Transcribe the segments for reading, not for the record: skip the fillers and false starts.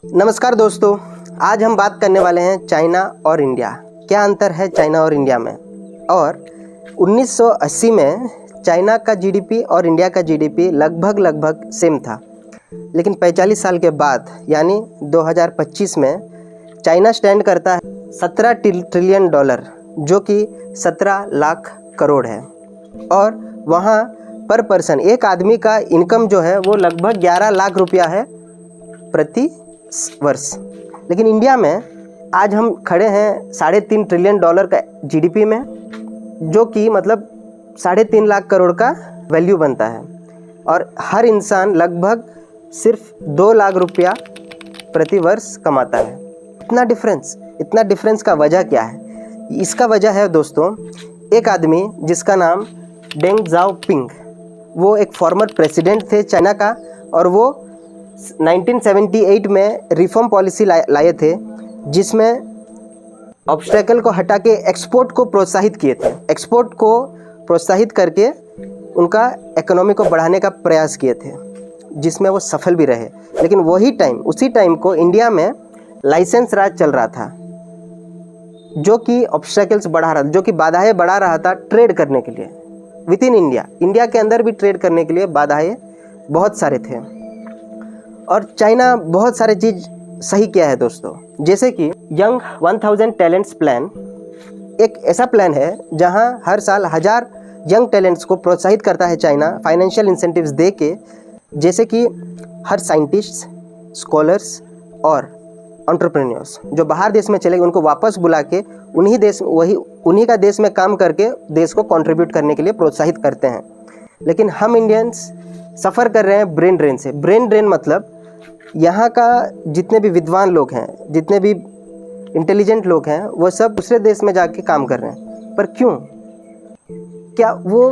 नमस्कार दोस्तों, आज हम बात करने वाले हैं चाइना और इंडिया। क्या अंतर है चाइना और इंडिया में। और 1980 में चाइना का जीडीपी और इंडिया का जीडीपी लगभग सेम था, लेकिन 45 साल के बाद यानी 2025 में चाइना स्टैंड करता है 17 ट्रिलियन डॉलर, जो कि 17 लाख करोड़ है। और वहाँ पर पर्सन एक आदमी का इनकम जो है वो लगभग 11 लाख रुपया है प्रति वर्ष। लेकिन इंडिया में आज हम खड़े हैं 3.5 ट्रिलियन डॉलर का जीडीपी में, जो कि मतलब 3.5 लाख करोड़ का वैल्यू बनता है। और हर इंसान लगभग सिर्फ 2 लाख रुपया प्रति वर्ष कमाता है। इतना डिफरेंस का वजह क्या है? इसका वजह है दोस्तों, एक आदमी जिसका नाम डेंग जाओपिंग, वो एक फॉर्मर प्रेसिडेंट थे चाइना का, और वो 1978 में रिफॉर्म पॉलिसी लाए थे, जिसमें ऑब्स्टेकल को हटा के एक्सपोर्ट को प्रोत्साहित किए थे। एक्सपोर्ट को प्रोत्साहित करके उनका इकोनॉमी को बढ़ाने का प्रयास किए थे, जिसमें वो सफल भी रहे। लेकिन उसी टाइम को इंडिया में लाइसेंस राज चल रहा था, जो कि ऑब्स्टेकल्स बढ़ा रहा था, जो कि बाधाएं बढ़ा रहा था ट्रेड करने के लिए विद इन इंडिया के अंदर भी ट्रेड करने के लिए बाधाएं बहुत सारे थे। और चाइना बहुत सारे चीज़ सही किया है दोस्तों, जैसे कि यंग 1000 टैलेंट्स प्लान एक ऐसा प्लान है जहां हर साल 1000 यंग टैलेंट्स को प्रोत्साहित करता है चाइना फाइनेंशियल इंसेंटिव्स दे के, जैसे कि हर साइंटिस्ट, स्कॉलर्स और एंटरप्रेन्योर्स जो बाहर देश में चले गए उनको वापस बुला के उन्हीं का देश में काम करके देश को कंट्रीब्यूट करने के लिए प्रोत्साहित करते हैं। लेकिन हम इंडियंस सफ़र कर रहे हैं ब्रेन ड्रेन से। ब्रेन ड्रेन मतलब यहाँ का जितने भी विद्वान लोग हैं, जितने भी इंटेलिजेंट लोग हैं, वो सब दूसरे देश में जाके काम कर रहे हैं। पर क्यों? क्या वो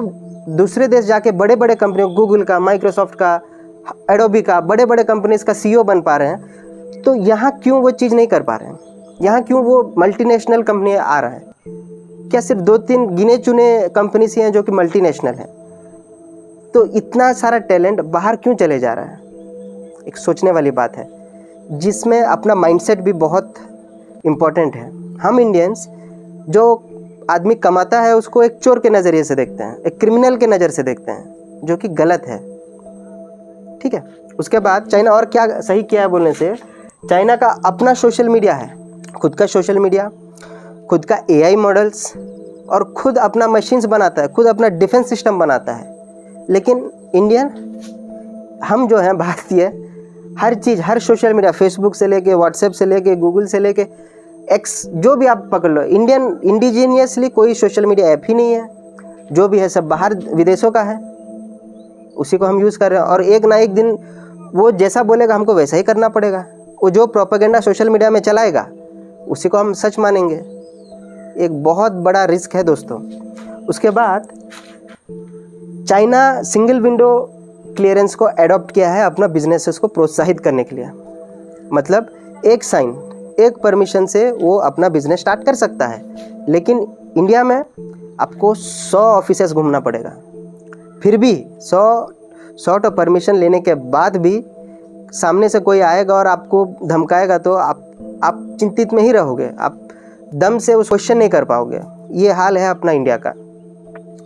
दूसरे देश जाके बड़े बड़े कंपनियों, गूगल का, माइक्रोसॉफ्ट का, एडोबी का, बड़े बड़े कंपनीज का सीईओ बन पा रहे हैं? तो यहाँ क्यों वो चीज़ नहीं कर पा रहे हैं? यहाँ क्यों वो मल्टीनेशनल कंपनी आ रहा है? क्या सिर्फ 2-3 गिने चुने कंपनीज ही हैं जो कि मल्टीनेशनल हैं? तो इतना सारा टैलेंट बाहर क्यों चले जा रहा है? एक सोचने वाली बात है, जिसमें अपना माइंडसेट भी बहुत इम्पोर्टेंट है। हम इंडियंस जो आदमी कमाता है उसको एक चोर के नज़रिए से देखते हैं, एक क्रिमिनल के नज़र से देखते हैं, जो कि गलत है। ठीक है। उसके बाद चाइना और क्या सही किया है बोलने से, चाइना का अपना सोशल मीडिया है, खुद का सोशल मीडिया, खुद का एआई मॉडल्स, और खुद अपना मशीन्स बनाता है, खुद अपना डिफेंस सिस्टम बनाता है। लेकिन इंडियन हम जो हैं भारतीय, हर चीज़, हर सोशल मीडिया, फेसबुक से लेके, व्हाट्सएप से लेके, गूगल से लेके, एक्स, जो भी आप पकड़ लो, इंडिजीनियसली कोई सोशल मीडिया ऐप ही नहीं है। जो भी है सब बाहर विदेशों का है, उसी को हम यूज़ कर रहे हैं। और एक ना एक दिन वो जैसा बोलेगा हमको वैसा ही करना पड़ेगा। वो जो प्रोपेगेंडा सोशल मीडिया में चलाएगा उसी को हम सच मानेंगे। एक बहुत बड़ा रिस्क है दोस्तों। उसके बाद चाइना सिंगल विंडो क्लियरेंस को एडॉप्ट किया है अपना बिजनेसेस को प्रोत्साहित करने के लिए। मतलब एक साइन, एक परमिशन से वो अपना बिजनेस स्टार्ट कर सकता है। लेकिन इंडिया में आपको 100 ऑफिसेस घूमना पड़ेगा, फिर भी 100 तो परमिशन लेने के बाद भी सामने से कोई आएगा और आपको धमकाएगा तो आप चिंतित में ही रहोगे, आप दम से उस क्वेश्चन नहीं कर पाओगे। ये हाल है अपना इंडिया का।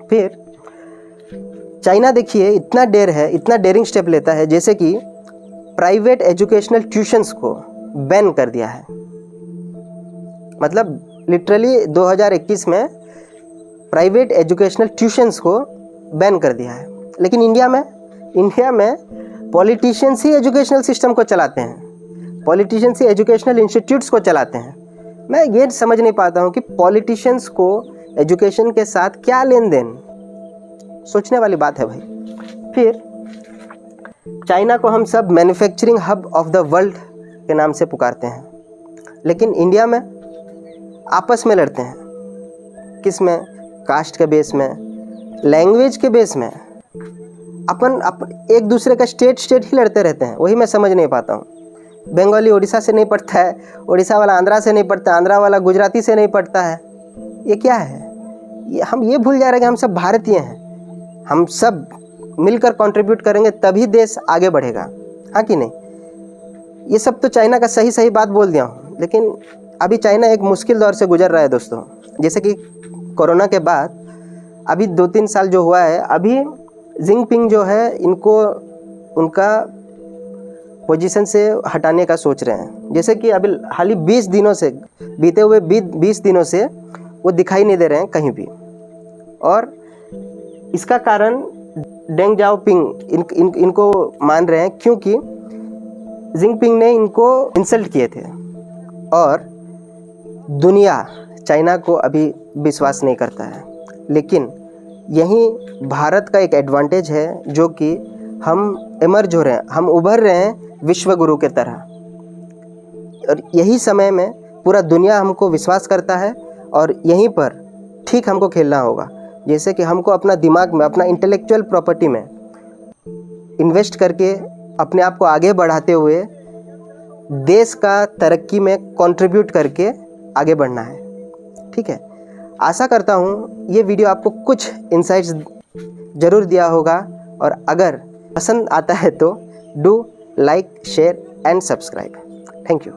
फिर चाइना देखिए इतना डेयरिंग स्टेप लेता है, जैसे कि प्राइवेट एजुकेशनल ट्यूशन्स को बैन कर दिया है। मतलब लिटरली 2021 में प्राइवेट एजुकेशनल ट्यूशन्स को बैन कर दिया है। लेकिन इंडिया में पॉलिटिशियंस ही एजुकेशनल सिस्टम को चलाते हैं, पॉलिटिशियंस ही एजुकेशनल इंस्टीट्यूट्स को चलाते हैं। मैं ये समझ नहीं पाता हूँ कि पॉलिटिशियंस को एजुकेशन के साथ क्या लेन देन। सोचने वाली बात है भाई। फिर चाइना को हम सब manufacturing hub of the world के नाम से पुकारते हैं, लेकिन इंडिया में आपस में लड़ते हैं। किस में? कास्ट के बेस में, लैंग्वेज के बेस में। अपन एक दूसरे का स्टेट ही लड़ते रहते हैं। वही मैं समझ नहीं पाता हूँ। बंगाली उड़ीसा से नहीं पढ़ता है, उड़ीसा वाला आंध्रा से नहीं पढ़ता, आंध्रा वाला गुजराती से नहीं पढ़ता है। ये क्या है? हम ये भूल जा रहे हैं कि हम सब भारतीय हैं। हम सब मिलकर कंट्रीब्यूट करेंगे तभी देश आगे बढ़ेगा, हाँ कि नहीं? ये सब तो चाइना का सही सही बात बोल दिया हूँ, लेकिन अभी चाइना एक मुश्किल दौर से गुजर रहा है दोस्तों। जैसे कि कोरोना के बाद अभी 2-3 साल जो हुआ है, अभी जिनपिंग जो है इनको उनका पोजीशन से हटाने का सोच रहे हैं। जैसे कि अभी हाल ही 20 दिनों से, बीते हुए 20 दिनों से वो दिखाई नहीं दे रहे हैं कहीं भी। और इसका कारण डेंग जाओपिंग इनको मान रहे हैं, क्योंकि जिनपिंग ने इनको इंसल्ट किए थे और दुनिया चाइना को अभी विश्वास नहीं करता है। लेकिन यही भारत का एक एडवांटेज है, जो कि हम इमर्ज हो रहे हैं, हम उभर रहे हैं विश्व गुरु के तरह। और यही समय में पूरा दुनिया हमको विश्वास करता है और यहीं पर ठीक हमको खेलना होगा। जैसे कि हमको अपना दिमाग में, अपना इंटेलेक्चुअल प्रॉपर्टी में इन्वेस्ट करके अपने आप को आगे बढ़ाते हुए देश का तरक्की में कंट्रीब्यूट करके आगे बढ़ना है। ठीक है, आशा करता हूँ ये वीडियो आपको कुछ इंसाइट्स ज़रूर दिया होगा, और अगर पसंद आता है तो do like, share and subscribe. Thank you.